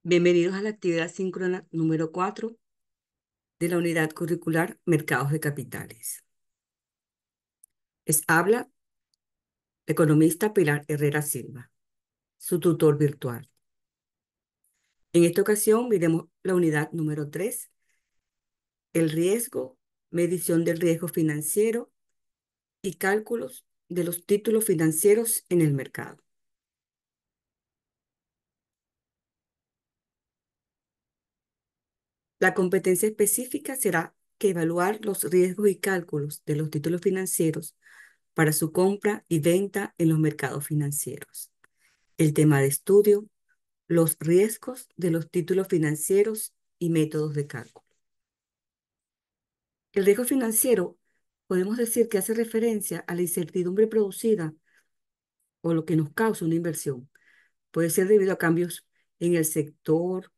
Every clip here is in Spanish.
Bienvenidos a la actividad síncrona número 4 de la unidad curricular Mercados de Capitales. Habla la economista Pilar Herrera Silva, su tutor virtual. En esta ocasión miremos la unidad número 3, el riesgo, medición del riesgo financiero y cálculos de los títulos financieros en el mercado. La competencia específica será que evaluar los riesgos y cálculos de los títulos financieros para su compra y venta en los mercados financieros. El tema de estudio: los riesgos de los títulos financieros y métodos de cálculo. El riesgo financiero podemos decir que hace referencia a la incertidumbre producida o lo que nos causa una inversión. Puede ser debido a cambios en el sector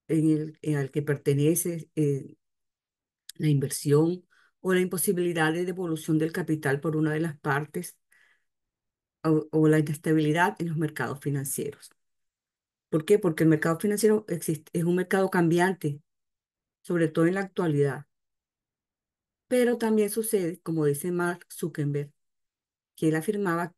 al que pertenece la inversión, o la imposibilidad de devolución del capital por una de las partes, o la inestabilidad en los mercados financieros. ¿Por qué? Porque el mercado financiero es un mercado cambiante, sobre todo en la actualidad. Pero también sucede, como dice Mark Zuckerberg, que él afirmaba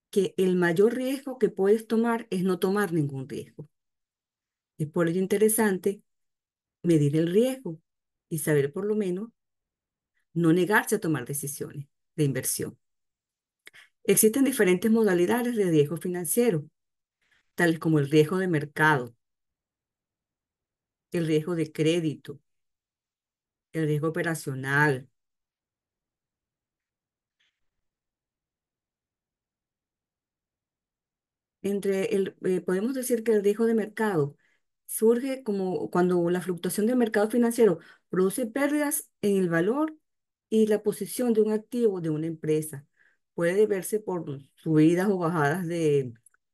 que el mayor riesgo que puedes tomar es no tomar ningún riesgo. Es por ello interesante medir el riesgo y saber, por lo menos, no negarse a tomar decisiones de inversión. Existen diferentes modalidades de riesgo financiero, tales como el riesgo de mercado, el riesgo de crédito, el riesgo operacional. Podemos decir que el riesgo de mercado surge como cuando la fluctuación del mercado financiero produce pérdidas en el valor y la posición de un activo de una empresa. Puede deberse por subidas o bajadas de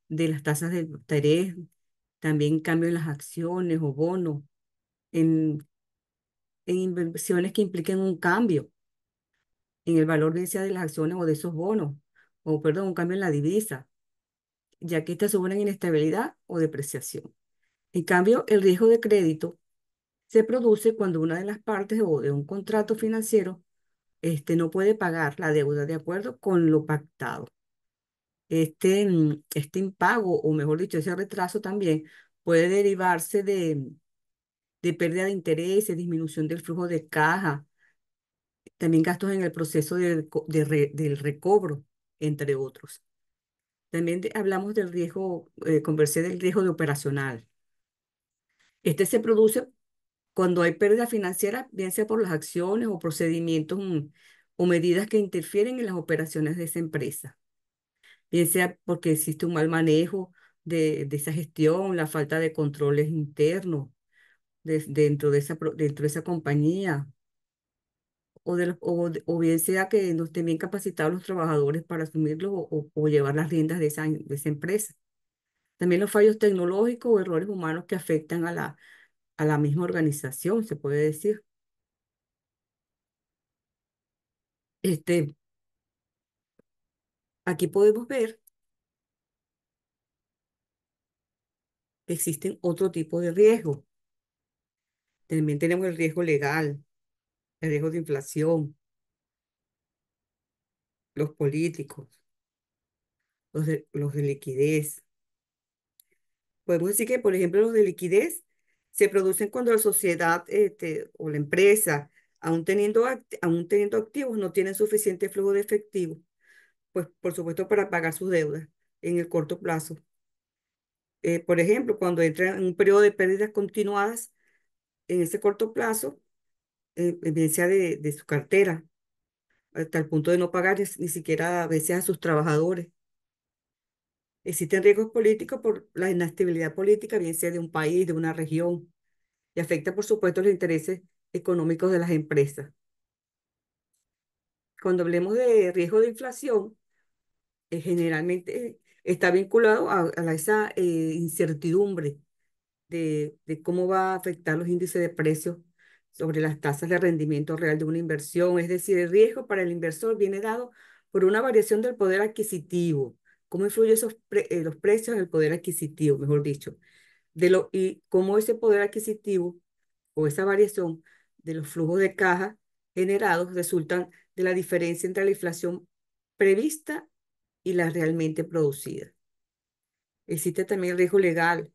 las tasas de interés, también cambio en las acciones o bonos, en, en inversiones que impliquen un cambio en el valor bien sea de las acciones o de esos bonos, o perdón, un cambio en la divisa, ya que estas sufren inestabilidad o depreciación. En cambio, el riesgo de crédito se produce cuando una de las partes o de un contrato financiero no puede pagar la deuda de acuerdo con lo pactado. Este impago, o mejor dicho, ese retraso también puede derivarse de pérdida de intereses, disminución del flujo de caja, también gastos en el proceso del recobro, entre otros. También hablamos del riesgo, conversé del riesgo de operacional. Este se produce cuando hay pérdida financiera, bien sea por las acciones o procedimientos o medidas que interfieren en las operaciones de esa empresa, bien sea porque existe un mal manejo de esa gestión, la falta de controles internos dentro de esa compañía, o bien sea que no estén bien capacitados los trabajadores para asumirlo o llevar las riendas de esa empresa. También los fallos tecnológicos o errores humanos que afectan a la misma organización, se puede decir. Este, Aquí podemos ver que existen otro tipo de riesgos. También tenemos el riesgo legal, el riesgo de inflación, los políticos, los de liquidez. Podemos decir que, por ejemplo, los de liquidez se producen cuando la sociedad o la empresa, aún teniendo activos, no tienen suficiente flujo de efectivo, pues por supuesto para pagar sus deudas en el corto plazo. Por ejemplo, cuando entra en un periodo de pérdidas continuadas en ese corto plazo, evidencia de su cartera, hasta el punto de no pagar ni siquiera a veces a sus trabajadores. Existen riesgos políticos por la inestabilidad política, bien sea de un país, de una región, y afecta, por supuesto, los intereses económicos de las empresas. Cuando hablemos de riesgo de inflación, generalmente está vinculado a esa incertidumbre de cómo va a afectar los índices de precios sobre las tasas de rendimiento real de una inversión. Es decir, el riesgo para el inversor viene dado por una variación del poder adquisitivo. ¿Cómo influye los precios en el poder adquisitivo, mejor dicho? Y cómo ese poder adquisitivo o esa variación de los flujos de caja generados resultan de la diferencia entre la inflación prevista y la realmente producida. Existe también el riesgo legal.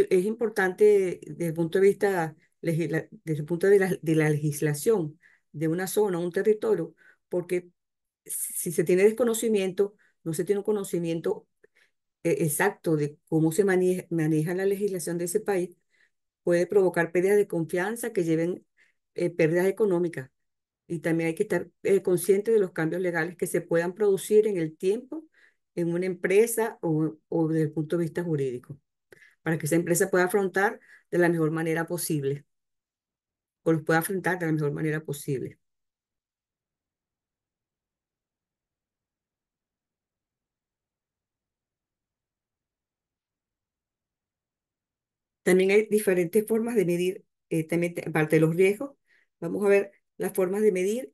Es importante desde el punto de vista, desde el punto de la legislación de una zona, un territorio, porque si se tiene desconocimiento, no se tiene un conocimiento exacto de cómo se maneja la legislación de ese país, puede provocar pérdidas de confianza que lleven pérdidas económicas. Y también hay que estar consciente de los cambios legales que se puedan producir en el tiempo en una empresa o desde el punto de vista jurídico, para que esa empresa pueda afrontar de la mejor manera posible, o los pueda afrontar de la mejor manera posible. También hay diferentes formas de medir, también aparte de los riesgos, vamos a ver las formas de medir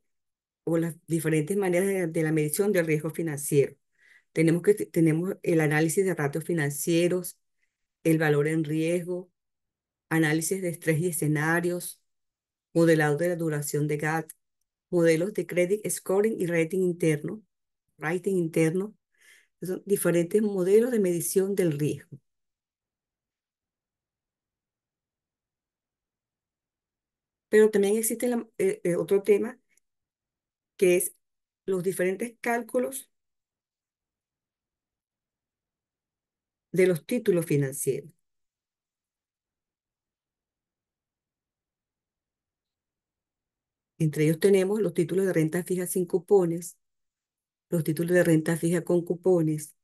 o las diferentes maneras de la medición del riesgo financiero. Tenemos el análisis de ratios financieros, el valor en riesgo, análisis de estrés y escenarios, modelado de la duración de GAT, modelos de credit scoring y rating interno. Son diferentes modelos de medición del riesgo. Pero también existe otro tema que es los diferentes cálculos de los títulos financieros. Entre ellos tenemos los títulos de renta fija sin cupones, los títulos de renta fija con cupones,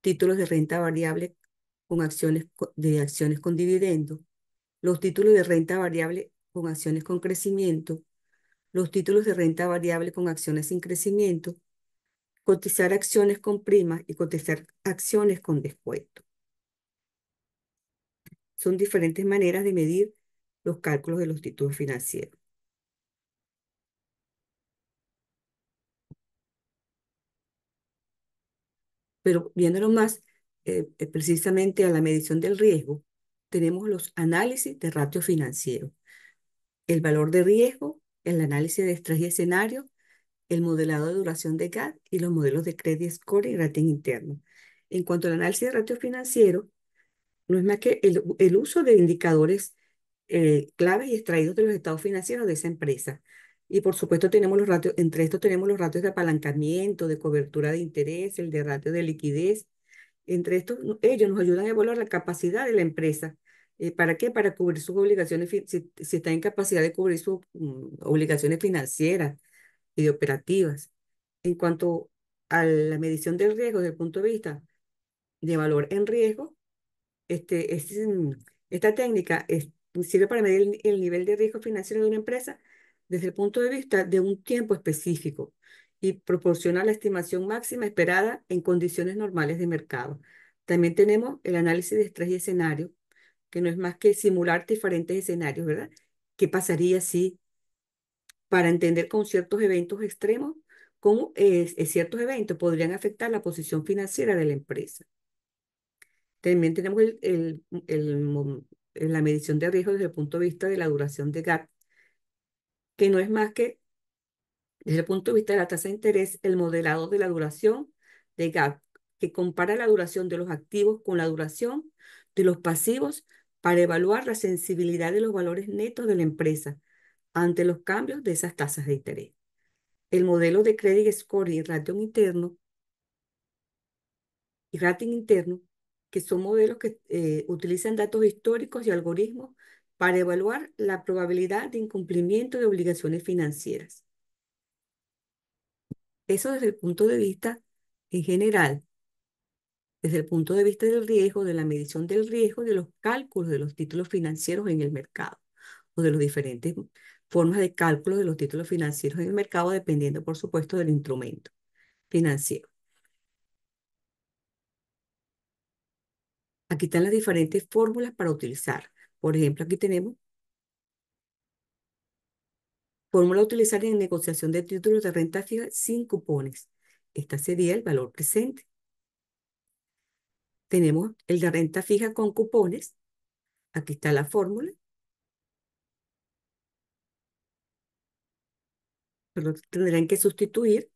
títulos de renta variable con de acciones con dividendo, los títulos de renta variable con acciones con crecimiento, los títulos de renta variable con acciones sin crecimiento, cotizar acciones con primas y cotizar acciones con descuento. Son diferentes maneras de medir los cálculos de los títulos financieros. Pero viéndolo más precisamente a la medición del riesgo, tenemos los análisis de ratio financiero, el valor de riesgo, el análisis de estrés y escenario, el modelado de duración de GAT y los modelos de credit score y rating interno. En cuanto al análisis de ratio financiero, no es más que el uso de indicadores claves y extraídos de los estados financieros de esa empresa. Y por supuesto tenemos los ratios, entre estos tenemos los ratios de apalancamiento, de cobertura de interés, el de ratio de liquidez. Entre estos, ellos nos ayudan a evaluar la capacidad de la empresa. ¿Para qué? Para cubrir sus obligaciones, si está en capacidad de cubrir sus obligaciones financieras y de operativas. En cuanto a la medición del riesgo desde el punto de vista de valor en riesgo, esta técnica sirve para medir el nivel de riesgo financiero de una empresa desde el punto de vista de un tiempo específico y proporciona la estimación máxima esperada en condiciones normales de mercado. También tenemos el análisis de estrés y escenario, que no es más que simular diferentes escenarios, ¿verdad? ¿Qué pasaría si, para entender con ciertos eventos extremos, cómo ciertos eventos podrían afectar la posición financiera de la empresa? También tenemos la medición de riesgo desde el punto de vista de la duración de GAP, que no es más que, desde el punto de vista de la tasa de interés, el modelado de la duración de GAP, que compara la duración de los activos con la duración de los pasivos para evaluar la sensibilidad de los valores netos de la empresa ante los cambios de esas tasas de interés. El modelo de Credit Score y rating interno, que son modelos que utilizan datos históricos y algoritmos para evaluar la probabilidad de incumplimiento de obligaciones financieras. Eso desde el punto de vista en general, desde el punto de vista del riesgo, de la medición del riesgo, de los cálculos de los títulos financieros en el mercado o de las diferentes formas de cálculo de los títulos financieros en el mercado, dependiendo, por supuesto, del instrumento financiero. Aquí están las diferentes fórmulas para utilizar. Por ejemplo, aquí tenemos fórmula a utilizar en negociación de títulos de renta fija sin cupones. Esta sería el valor presente. Tenemos el de renta fija con cupones. Aquí está la fórmula, pero tendrán que sustituir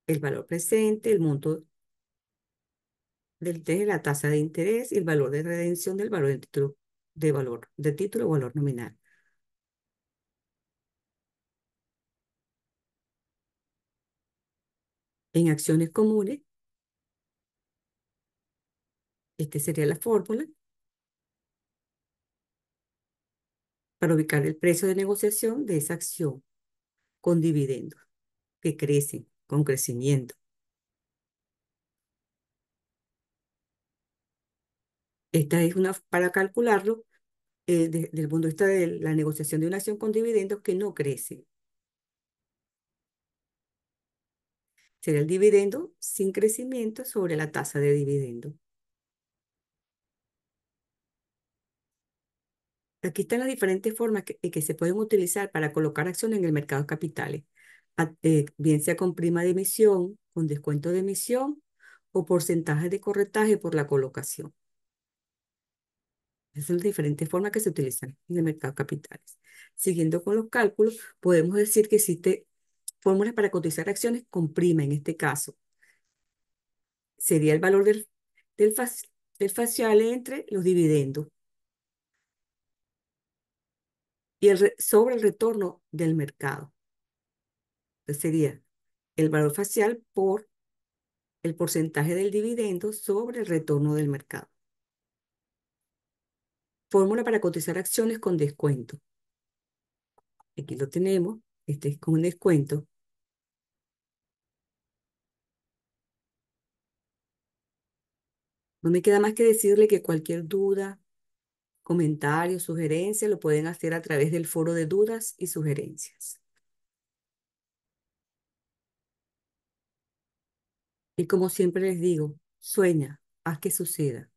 el valor presente, el monto del interés, la tasa de interés y el valor de redención del valor del título de título o valor nominal. En acciones comunes, esta sería la fórmula para ubicar el precio de negociación de esa acción con dividendos que crecen con crecimiento. Esta es una para calcularlo desde el punto de vista de la negociación de una acción con dividendos que no crece. Será el dividendo sin crecimiento sobre la tasa de dividendo. Aquí están las diferentes formas que se pueden utilizar para colocar acciones en el mercado de capitales, bien sea con prima de emisión, con descuento de emisión o porcentaje de corretaje por la colocación. Esas son las diferentes formas que se utilizan en el mercado de capitales. Siguiendo con los cálculos, podemos decir que existe fórmulas para cotizar acciones con prima en este caso. Sería el valor del, fac- del facial entre los dividendos y sobre el retorno del mercado. Entonces sería el valor facial por el porcentaje del dividendo sobre el retorno del mercado. Fórmula para cotizar acciones con descuento. Aquí lo tenemos, este es con un descuento. No me queda más que decirle que cualquier duda, comentario, sugerencia lo pueden hacer a través del foro de dudas y sugerencias. Y como siempre les digo, sueña, haz que suceda.